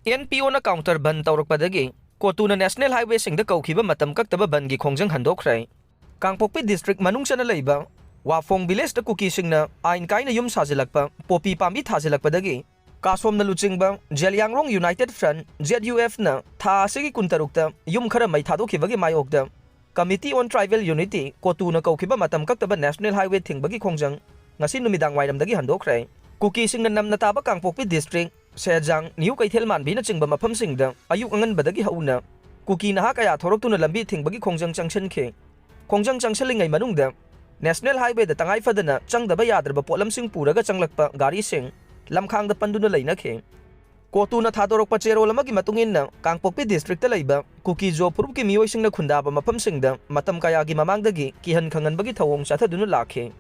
NPO na counter Bandh Tourakpadagi COTU na National Highway singda Koukhiba Matam Kaktaba Bandhgi Khongjang Handokhre Kangpokpi District manungsa na laiba Wafong village da kuki singna ain kaina yum sajilakpa popi pambi thajilakpadagi kasom na luchingba Jelyangrong United Front ZUF na tha asigi kuntarukta yum khara mai thadokhibagi mayokda Committee on Tribal Unity COTU na Koukhiba Matam Kaktaba National Highway thingbagi Khongjang ngasi numidang waidamdagi Handokhre kuki singna namna taba Kangpokpi District Khongjang New Kaithelman bina chingba mafam singda ayuk angan badagi hauna kuki naha kaya thoroktuna lambi thingbagi Khongjang junction khe Khongjang junction lingai manungda National Highway da tangai fadana changdaba yadraba polam sing puraga changlakpa gari sing lamkhang da panduna leina khe COTU na thadorokpa cherol amagi matungin na Kangpokpi district ta leiba kuki jo purup ki mioi sing na khundaba mafam singda matam kaya gi mamangdagi kihan khangan bagi thawong chathaduna lakhe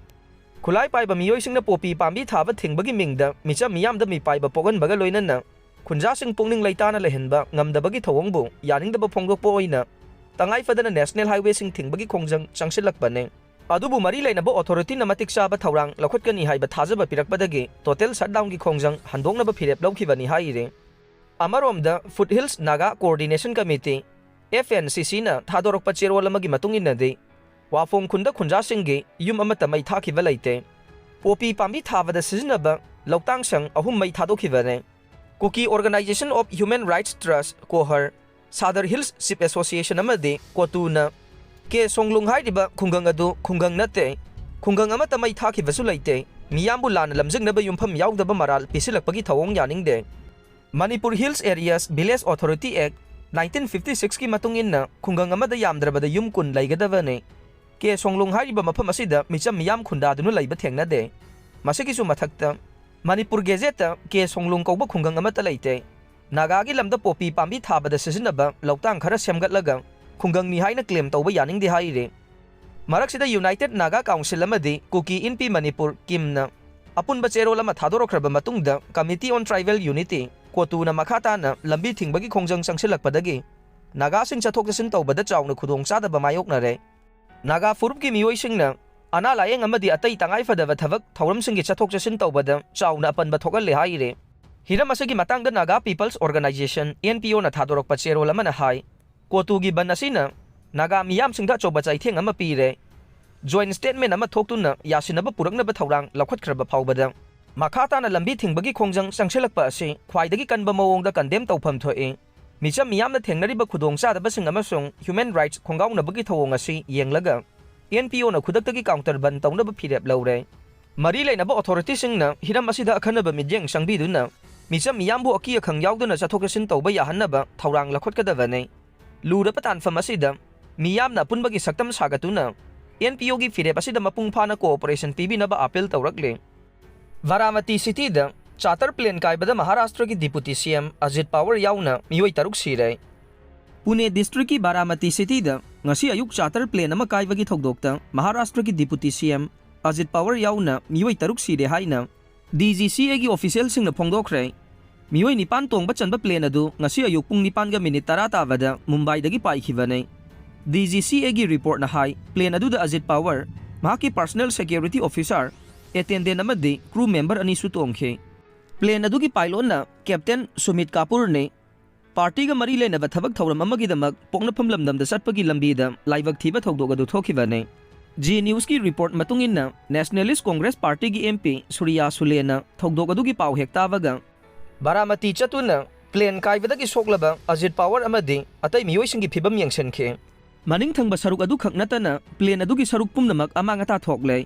Khulai paiba mioi sing na popi pambi thaba thingbagi mingda micha miyam da mi paiba pogan baga loina na khunja sing pungning leitana lehenba ngamdabagi thawongbu yaningdaba phongdokpo oina tangai fadana National Highway sing thingbagi Khongjang changsilakpane adubu mari lainaba authority na matik chaba thawrang lakhotkani haiba thajaba pirakpadagi total shutdown gi Khongjang handongnaba phirep lawkhibani haire amaromda Foothills Naga Coordination Committee FNCC na thadorokpa cherol amagi matungin na de Wafong khunda khunja singge yum amata mai thakiba leite popi pambi thabada sizinaba loktang sang ahum mai thadokhibane Kuki Organization of Human Rights Trust Kohar Sadar Hills Ship Association amade COTU na ke songlung haidiba khungang adu khungang nate khungang amata mai thakibasu leite miyambu lan lamjingnaba yumpham yaudaba maral pisilakpagi thawong yaningde Manipur Hills Areas Village Authority Act 1956 ki matungin na khungang amada yamdrabada yum kun laigadabane ke songlung hariba mafam asida micham miyam khunda dunu laiba thengna de masiki su mathakta Manipur Gazette ke songlung kauba khungang amata leite naga gi lamda popi pambi thabada sisinaba loktang khara semgatlaga khungang ni haina claim tawba yaning de haire maraksida United Naga Council amadi kuki NP Manipur kimna apunba cherol ama thadorokraba matungda Committee on Tribal Unity COTU na makhata na lambi thingbagi Khongjang changsilakpadagi naga sing chathok chasin tawbada chawna khudong chadaba mayokna re Naga furup ki mioi singna ana layeng amadi atai tangai fadaba thabak thauram singi chathok chasin tawbada chawna apanba thogal le haire hiram asagi matangda Naga People's Organization NPO na thadorokpa cherol amana hai COTU gi banasina Naga miyam singda choba chaitheng ama pire joint statement ama thoktuna yasinaba puraknaba thawrang lakhotkraba phawbada makhata na lambi thingbagi Khongjang changselakpa ase khwaidagi kanba mawongda condemn tawpham thoe micham miyamna thengnariba khudong chadaba sing amasung human rights khongaunabagi thawong asi yenglaga NPO na khudaktagi counter ban tawnaba phirep lawre mari leinaba authority singna hiram asida akhanaba midyeng sangbiduna micham miyambu aki akhang yauduna chathokasin tawba yahannaba thawrang lakhotkadabane lura patan fam asida miyamna punbagi saktam sagatuna NPO gi phirep asida mapung phana cooperation pibinaba appeal tawrakle Baramati cityda charter plane kaibada Maharashtra ki Deputy CM Ajit Power yauna meeoi taruk sire Pune district ki Baramati cityda ngasi ayuk charter plane ama kaibagi thogdokta Maharashtra ki Deputy CM Ajit Power yauna meeoi taruk sire haina DGCA gi official singna phongdokre meeoi nipan tongba chanba plane adu ngasi ayuk pung nipan ga minute 10 tabada Mumbai dagi paikhibane DGCA gi report na hai plane adu da Ajit Power mahaki personal security officer attendant amadi crew member ani su tongkhe plane adugi pilot na Captain Sumit Kapur ne party ga mari lena bathabak thawram amagi damak pokna phamlamdam da satpagi lambi da laibak thiba thogdog adu thokhibane G News ki report matungin na Nationalist Congress Party gi MP Surya Sulena thogdog adugi paw hektawaga Baramati chatuna plane kaibada gi soklaba Ajit Power amadi atai mioi singi phibam yengsenkhe maning thangba saruk adu khaknatana plane adugi saruk pumnamak amangata thokle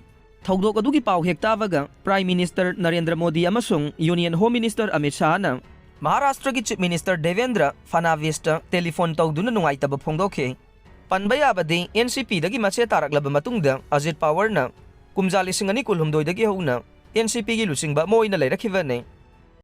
Thogdok adugi paw hektawaga Prime Minister Narendra Modi amasung Union Home Minister Amit Shah na Maharashtra ki Chief Minister Devendra Fadnavis telephone tawduna nungaitaba phongdokhe panbaya badi NCP dagi mache taraklaba matungda Ajit Power na kumjali singani kulhumdoi dagi hauna NCP gi lusingba moina leirakhibane